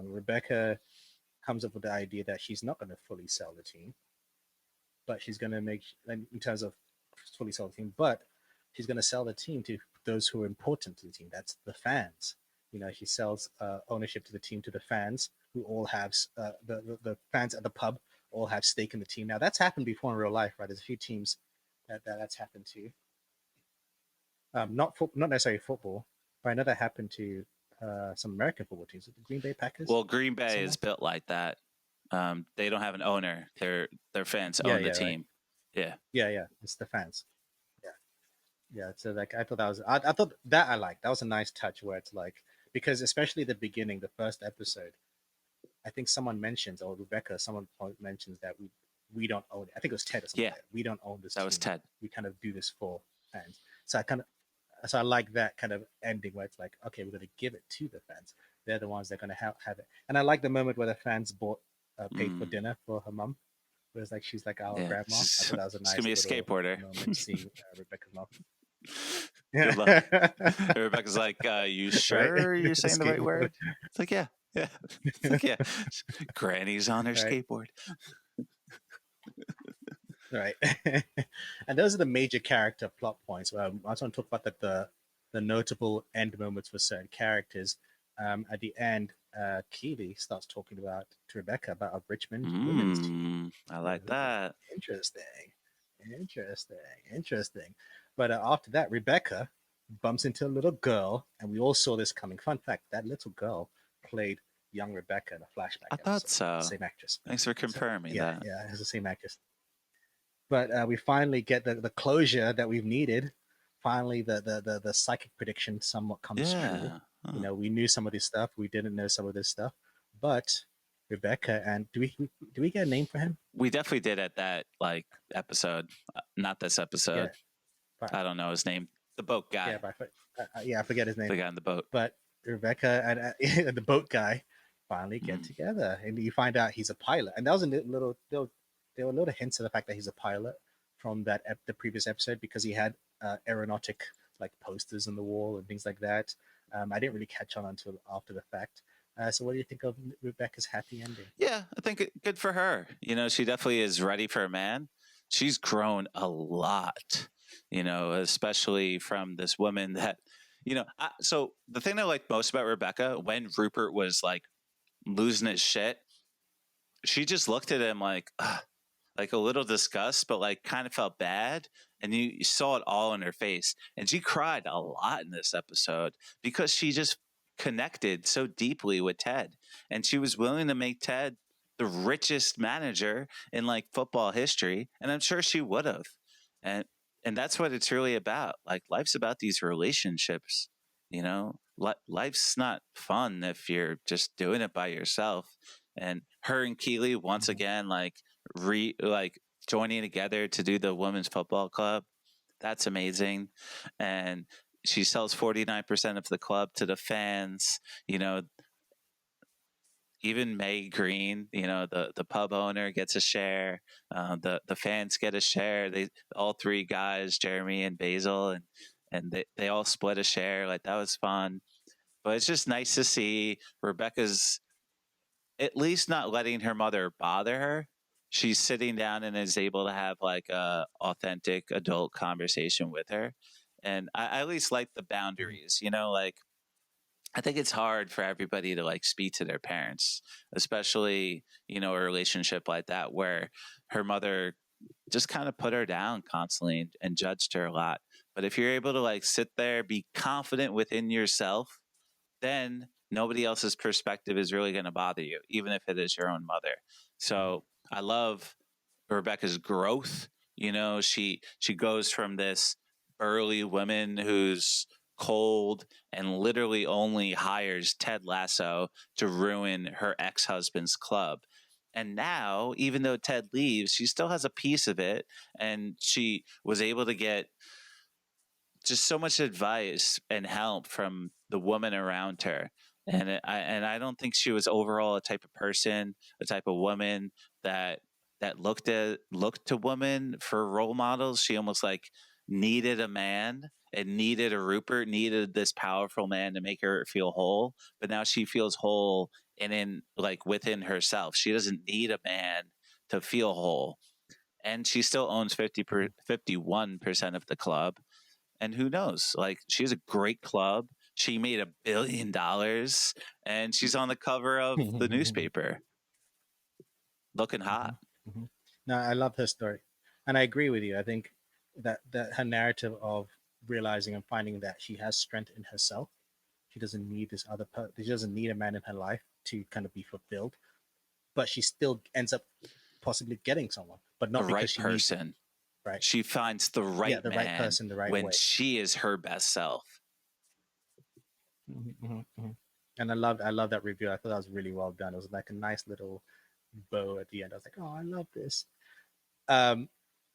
Rebecca comes up with the idea that she's not going to fully sell the team, but she's going to make in terms of fully sell the team, but she's going to sell the team to those who are important to the team. That's the fans. She sells ownership to the team to the fans who all have the fans at the pub all have stake in the team. Now that's happened before in real life, right? There's a few teams that's happened to. Not necessarily football, but I know that happened to some American football teams, the Green Bay Packers, well, Green Bay is somewhere. built like that. They don't have an owner. Their fans Yeah, own the yeah, right. team. Yeah, Yeah, yeah. It's the fans. Yeah. Yeah, so like I thought that was I thought that I liked that was a nice touch where it's like because especially the beginning, the first episode, I think someone mentions or Rebecca, someone mentions that we don't own it. I think it was Ted or something yeah, like that. We don't own this that was team. Ted. We kind of do this for fans. So I like that kind of ending where it's like okay, we're going to give it to the fans. They're the ones that are going to have it. And I like the moment where the fans paid for Mm, dinner for her mum. Whereas like she's like our yeah, grandma. I thought that was a she's gonna nice be a little skateboarder. moment seeing Rebecca's mom. Good luck. Yeah. Rebecca's like, "You Right? sure you're saying the right Skateboard. word?" It's like, "Yeah, yeah." It's like, "Yeah." Granny's on her Right. skateboard. Right. And those are the major character plot points. I just want to talk about the notable end moments for certain characters. At the end, Keely starts talking to Rebecca about a Richmond women's team. I like Ooh, that. interesting, interesting, interesting. But after that, Rebecca bumps into a little girl, and we all saw this coming. Fun fact: that little girl played young Rebecca in a I flashback thought episode. so. Same actress. Thanks for So confirming yeah, that. yeah, it's the same actress. But we finally get the closure that we've needed. Finally, the psychic prediction somewhat comes true. Yeah. Huh. We knew some of this stuff. We didn't know some of this stuff, but Rebecca and do we get a name for him? We definitely did at that like episode, not this Yeah, episode. but I don't know his name. The boat yeah, guy. yeah, I forget his name. The guy in the boat. But Rebecca and the boat guy finally get Mm. together, and you find out he's a pilot. And that was a little there were little hints of the fact that he's a pilot from the previous episode because he had aeronautic like posters on the wall and things like that. I didn't really catch on until after the fact. So, what do you think of Rebecca's happy ending? Yeah, I think good for her. She definitely is ready for a man. She's grown a lot, especially from this woman that, so the thing I like most about Rebecca, when Rupert was like losing his shit, she just looked at him like, "Ugh," like a little disgust, but like kind of felt bad. And you saw it all in her face. And she cried a lot in this episode because she just connected so deeply with Ted. And she was willing to make Ted the richest manager in like football history. And I'm sure she would have. And and that's what it's really about. Like life's about these relationships, life's not fun if you're just doing it by yourself. And her and Keeley once Mhm. again like joining together to do the women's football club. That's amazing. And she sells 49% of the club to the fans. You know, even May Green, the pub owner gets a share. The fans get a share. They all three guys, Jeremy and Basil, and they all split a share. Like that was fun. But it's just nice to see Rebecca's at least not letting her mother bother her. She's sitting down and is able to have like a authentic adult conversation with her. And I at least like the Mhm. boundaries, like I think it's hard for everybody to like speak to their parents, especially, a relationship like that where her mother just kind of put her down constantly and judged her a lot. But if you're able to like sit there, be confident within yourself, then nobody else's perspective is really going to bother you, even if it is your own mother. Mhm. So I love Rebecca's growth. She goes from this burly woman who's cold and literally only hires Ted Lasso to ruin her ex-husband's club. And now, even though Ted leaves, she still has a piece of it, and she was able to get just so much advice and help from the woman around her. And I don't think she was overall a type of person, a type of woman that looked to women for role models. She almost like needed a man and needed a Rupert, needed this powerful man to make her feel whole. But now she feels whole and in like within herself. She doesn't need a man to feel whole. And she still owns 51% of the club, and who knows? Like, she has a great club. She made $1 billion, and she's on the cover of the Mhm. newspaper, looking hot. Mhm. Mhm. No, I love her story, and I agree with you. I think that her narrative of realizing and finding that she has strength in herself. She doesn't need this other. She doesn't need a man in her life to kind of be fulfilled, but she still ends up possibly getting someone, but The not because right she needs it. person. Right? She finds the Yeah, right the right man person, the right when way. she is her best self. Mm-hmm. And I love that review. I thought that was really well done. It was like a nice little bow at the end. I was like, oh, I love this. Um,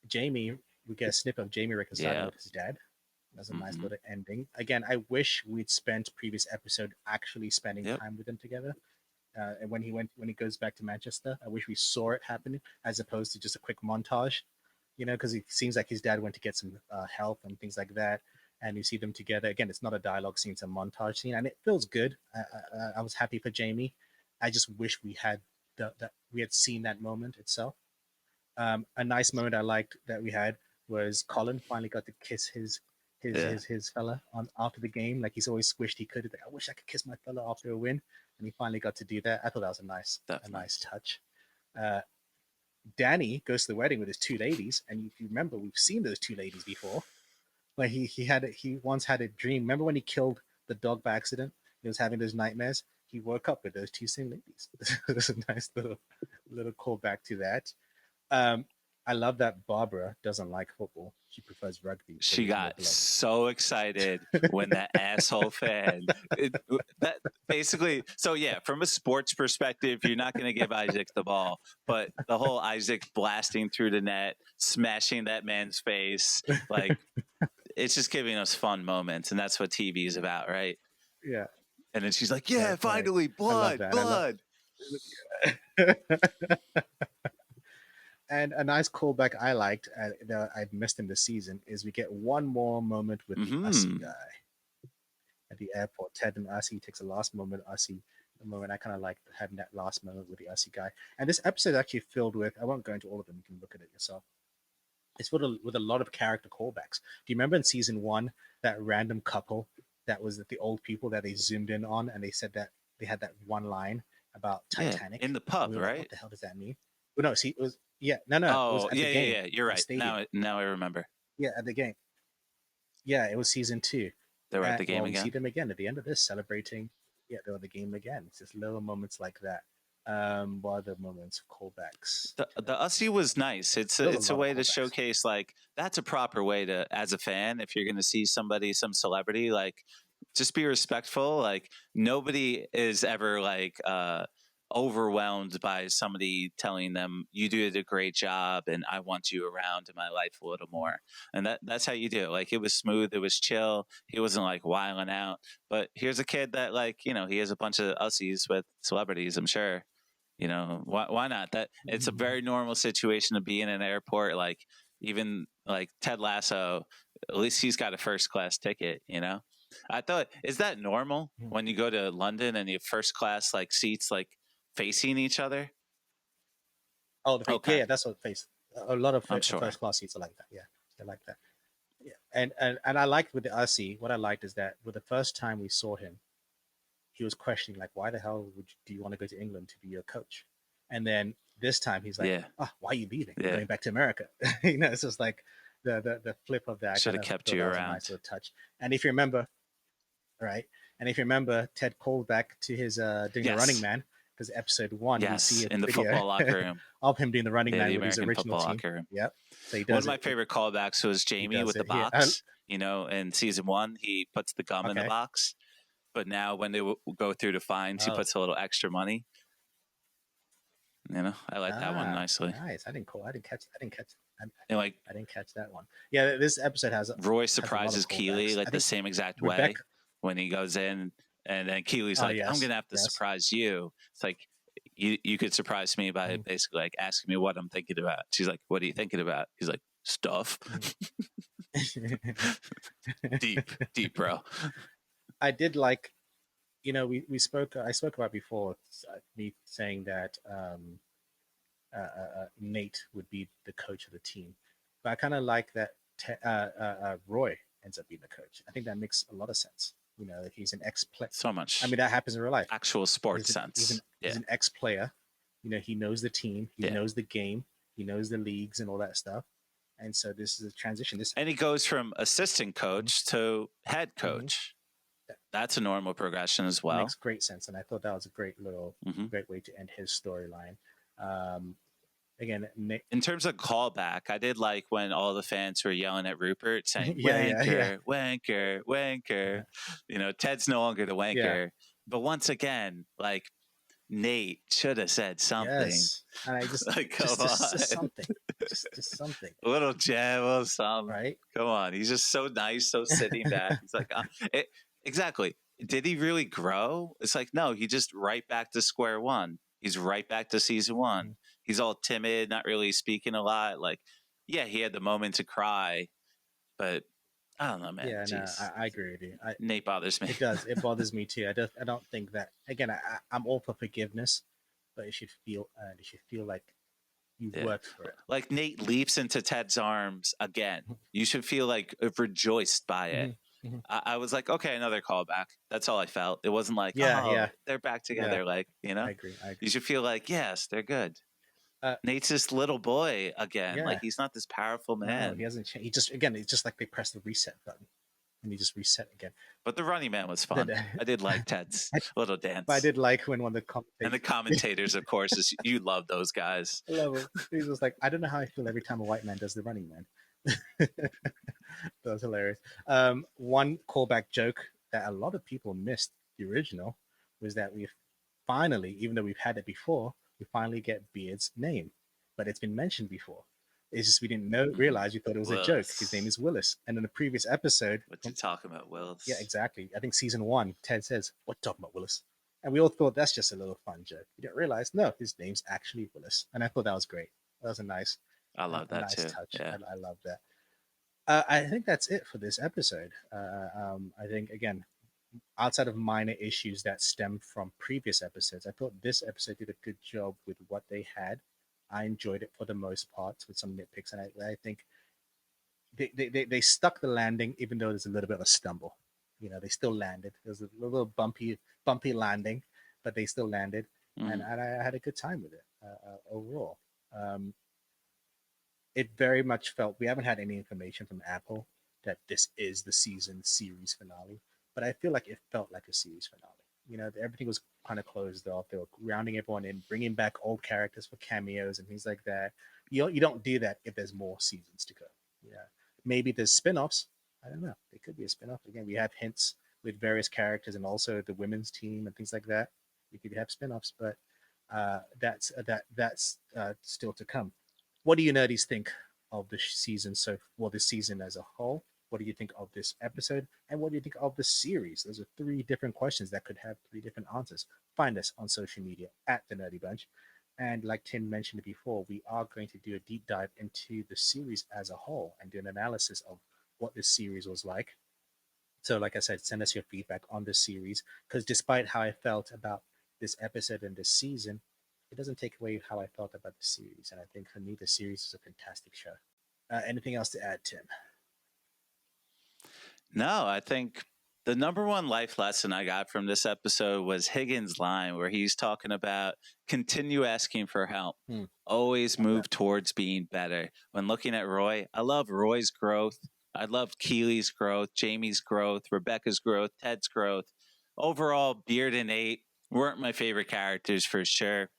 Jamie, we get a snip of Jamie reconciling Yeah. with his dad. That's a nice Mm-hmm. little ending. Again, I wish we'd spent previous episode actually spending Yep. time with them together. And when he goes back to Manchester, I wish we saw it happen as opposed to just a quick montage. Because it seems like his dad went to get some help and things like that, and you see them together. Again, it's not a dialogue scene; it's a montage scene, and it feels good. I was happy for Jamie. I just wish we had that we had seen that moment itself. A nice moment I liked that we had was Colin finally got to kiss Yeah. his fella on after the game. Like he's always wished he could. Like, I wish I could kiss my fella after a win, and he finally got to do that. I thought that was a Definitely. nice touch. Uh, Danny goes to the wedding with his two ladies, and if you remember, we've seen those two ladies before. Like he once had a dream. Remember when he killed the dog by accident? He was having those nightmares. He woke up with those two same ladies. There's a nice little callback to that. Um, I love that Barbara doesn't like football. She prefers rugby She according to your got blog. so excited when that asshole fan that basically. So yeah, from a sports perspective, you're not going to give Isaac the ball, but the whole Isaac blasting through the net, smashing that man's face, like it's just giving us fun moments, and that's what TV is about, right? Yeah, And then she's like, right, "Yeah, right. finally, I love blood, that. And I love blood." and a nice callback I liked that I'd missed in the season is we get one more moment with the Ussie Hmm. guy at the airport. Ted and Ussie takes a last moment. Ussie, the moment I kind of like having that last moment with the Ussie guy. And this episode is actually filled with. I won't go into all of them. You can look at it yourself. It's filled with a lot of character callbacks. Do you remember in season one that random couple that was the old people that they zoomed in on and they said that they had that one line about Yeah, in Titanic the and pub, we were like, what right? the hell does that mean? Well, no, see, it was no, it was Oh, at the yeah, yeah, game yeah. You're at the right. stadium. Now I remember. Yeah, at the game. Yeah, it was season two. They were at the game Well, we see again. them again at the end of this, celebrating. Yeah, they're at the game again. It's just little moments like that. What other moments, callbacks to The that? Ussie was nice. It's There was a a lot of way to callbacks. showcase like that's a proper way to, as a fan, if you're going to see somebody, some celebrity, like just be respectful. Like nobody is ever like overwhelmed by somebody telling them you did a great job and I want you around in my life a little more. And that's how you do it. Like, it was smooth, it was chill. He wasn't like wiling out. But here's a kid that, like, he has a bunch of ussies with celebrities, I'm sure. Why not? That it's a very normal situation to be in an airport. Like, even like Ted Lasso, at least he's got a first class ticket. I thought, is that normal when you go to London and you have first class like seats like facing each other? Oh, the face. Yeah, Okay, yeah, that's what face. A lot of I'm sure. first class seats are like that. Yeah, they're like that. Yeah, and I liked with the Aussie. What I liked is that with the first time we saw him, he was questioning like, why the hell do you want to go to England to be your coach? And then this time he's like, Yeah, oh, why are you leaving? I'm yeah. going back to America. It's just like the flip of that. I Should kind have of kept thought you that was a nice around. little touch. And if you remember, right? And if you remember, Ted called back to his doing the Running Yes, Man because episode one we see yes. a In the video football locker room, of him doing the Running yeah, Man the with his American original football team. locker room. Yep. So he One of does my it. favorite callbacks was He Jamie does with the it here. box. In season one, he puts the gum in the Okay. box, but now when they go through the fines, he Oh. puts a little extra money. I like that one Ah, nicely. nice. I didn't call. I didn't catch. I didn't catch. I, And like, I didn't catch that one. Yeah, this episode Roy has a lot of surprises Keeley callbacks. like I the think same exact way Rebecca. when he goes in, and then Keeley's Oh like, "I'm yes, gonna have to yes. surprise you." It's like, you could surprise me by Mm, basically like asking me what I'm thinking about. She's like, "What are you thinking about?" He's like, "Stuff." mm. Deep, deep, bro. I did like. We spoke. I spoke about before me saying that Nate would be the coach of the team, but I kind of like that Roy ends up being the coach. I think that makes a lot of sense. He's an ex-player. So I much mean, that happens in real life. actual sports sense. He's Yeah, an ex-player. He knows the team, he yeah. knows the game, he knows the leagues and all that stuff. And so this is a transition. This And he goes from assistant Mhm, coach to head mhm. coach. That That's a normal progression as makes well. great sense, and I thought that was a Hmm. great way to end his storyline. Um, again, Nick, In terms of callback, I did like when all the fans were yelling at Rupert saying yeah, yeah, yeah, "wanker, wanker, wanker." Ted's no longer the yeah, wanker, but once again, like, Nate should have said something. yes. And I just, Like, come just on, something, just something, a little jab or something. right? Come on, he's just so nice, so sitting back. He's like, exactly. Did he really grow? It's like, no, he just right back to square one. He's right back to season one. Mhm. He's all timid, not really speaking a lot. Like, yeah, he had the moment to cry, but I don't know, man. Yeah, no, Jeez, I agree with you. Nate bothers me. It does. It bothers me too. I don't think that. Again, I'm all for forgiveness, but it should feel like you Yeah, worked for it. like Nate leaps into Ted's arms again. You should feel like rejoiced by it. Mhm, mhm. I was like, okay, another callback. That's all I felt. It wasn't like, Yeah, oh, yeah, they're back yeah. together. Like, I agree. I you agree. should feel like, yes, they're good. Uh, Nate's this little boy again. Like, yeah. he's not this powerful No, he man. hasn't changed. He just again, it's just like they press the reset button and he just reset again. But the running man was That, fun. I did like Ted's little but I dance. did like when one of the And the commentators. commentators, of course, you love those guys. I love it. He's just like, I don't know how I feel every time a white man does the running man. That was hilarious. One callback joke that a lot of people missed the original was that we finally, even though we've had it before, we finally get Beard's name, but it's been mentioned before. It's just we didn't Mhm. realize we thought it was a joke. His name Willis. is Willis, and in the previous episode, What you talking about, yeah, Willis? exactly. I think season one, Ted says, "What talking about Willis?" And we all thought that's just a little fun joke. We didn't realize, no, his name's actually Willis, and I thought that was great. That was I love a that nice too. touch. Yeah. I love that. I think that's it for this episode. I think again, outside of minor issues that stem from previous episodes, I thought this episode did a good job with what they had. I enjoyed it for the most part, with some nitpicks, and I think they stuck the landing, even though there's a little bit of a stumble. They still landed. There was a little bumpy landing, but they still landed, and, Mm-hmm. and I had a good time with it overall. Um, it very much felt we haven't had any information from Apple that this is the season series finale, but I feel like it felt like a series finale. Everything was kind of closed off. They were rounding everyone in, bringing back old characters for cameos and things like that. You don't do that if there's more seasons to go. Yeah, maybe there's spin-offs. I don't know. It could be a spin-off. Again, we have hints with various characters and also the women's team and things like that. We could have spin-offs, but That's still to come. What do you nerdies think of the season this season as a whole? What do you think of this episode? And what do you think of the series? Those are three different questions that could have three different answers. Find us on social media at the Nerdy Bunch. And like Tim mentioned before, we are going to do a deep dive into the series as a whole and do an analysis of what this series was like. So, like I said, send us your feedback on this series because despite how I felt about this episode and this season, it doesn't take away how I felt about the series. And I think for me, the series is a fantastic show. Anything else to add, Tim? No, I think the number one life lesson I got from this episode was Higgins' line where he's talking about continue asking for help. Always move towards being better. When looking at Roy, I love Roy's growth. I love Keely's growth, Jamie's growth, Rebecca's growth, Ted's growth. Overall, Beard and Nate weren't my favorite characters for sure.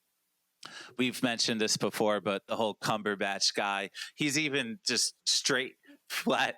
We've mentioned this before, but the whole Cumberbatch guy, he's even just straight flat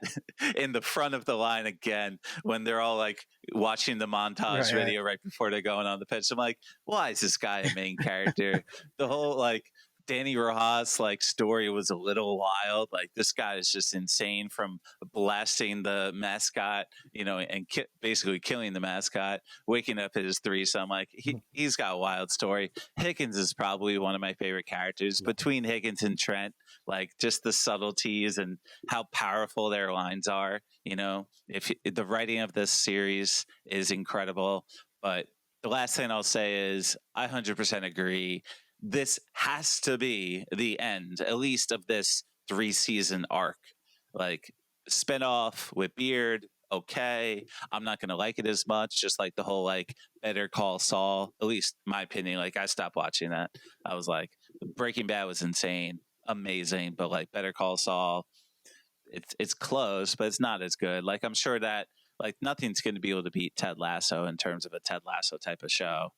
in the front of the line again when they're all like watching the montage video right before they're going on the pitch. I'm like, why is this guy a main character? The whole like Danny Rojas like story was a little wild. Like this guy is just insane from blasting the mascot, and basically killing the mascot, waking up at his threesome. Like he's got a wild story. Higgins is probably one of my favorite characters between Higgins and Trent. Like just the subtleties and how powerful their lines are. If the writing of this series is incredible, but the last thing I'll say is I 100% agree. This has to be the end, at least of this 3-season arc. Like spinoff with Beard, okay. I'm not gonna like it as much, just like the whole like Better Call Saul, at least my opinion. Like I stopped watching that. I was like, Breaking Bad was insane, amazing, but like Better Call Saul, it's close, but it's not as good. Like I'm sure that like nothing's going to be able to beat Ted Lasso in terms of a Ted Lasso type of show.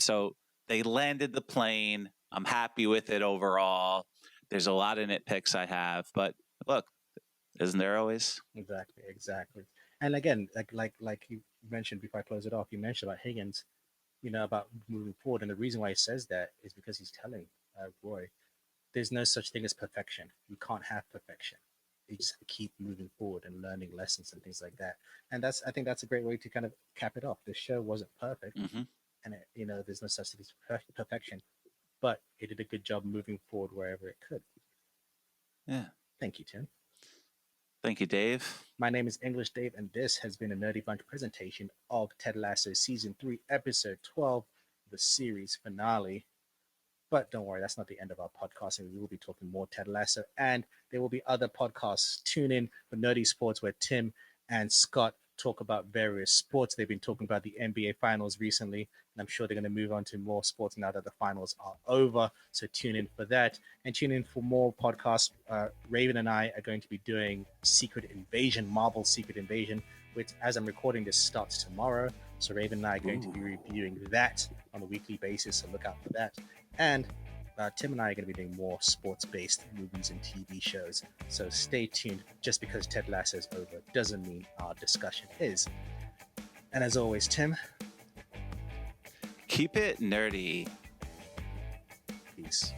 So they landed the plane. I'm happy with it overall. There's a lot of nitpicks I have, but look, isn't there always? Exactly. And again, like you mentioned before I close it off, you mentioned about Higgins, about moving forward, and the reason why he says that is because he's telling Roy, there's no such thing as perfection. You can't have perfection. You just have to keep moving forward and learning lessons and things like that. And I think that's a great way to kind of cap it off. The show wasn't perfect, and there's no such thing as perfection, but it did a good job moving forward wherever it could. Yeah. Thank you, Tim. Thank you, Dave. My name is English Dave, and this has been a Nerdy Bunch presentation of Ted Lasso Season 3, Episode 12, the series finale. But don't worry, that's not the end of our podcast, and we will be talking more Ted Lasso, and there will be other podcasts. Tune in for Nerdy Sports, where Tim and Scott talk about various sports. They've been talking about the NBA Finals recently, and I'm sure they're going to move on to more sports now that the finals are over. So tune in for that, and tune in for more podcasts. Raven and I are going to be doing Secret Invasion, Marvel Secret Invasion, which, as I'm recording this, starts tomorrow. So Raven and I are going to be reviewing that on a weekly basis, so look out for that. And Tim and I are going to be doing more sports-based movies and TV shows. So stay tuned. Just because Ted Lasso is over doesn't mean our discussion is. And as always, Tim, keep it nerdy. Peace.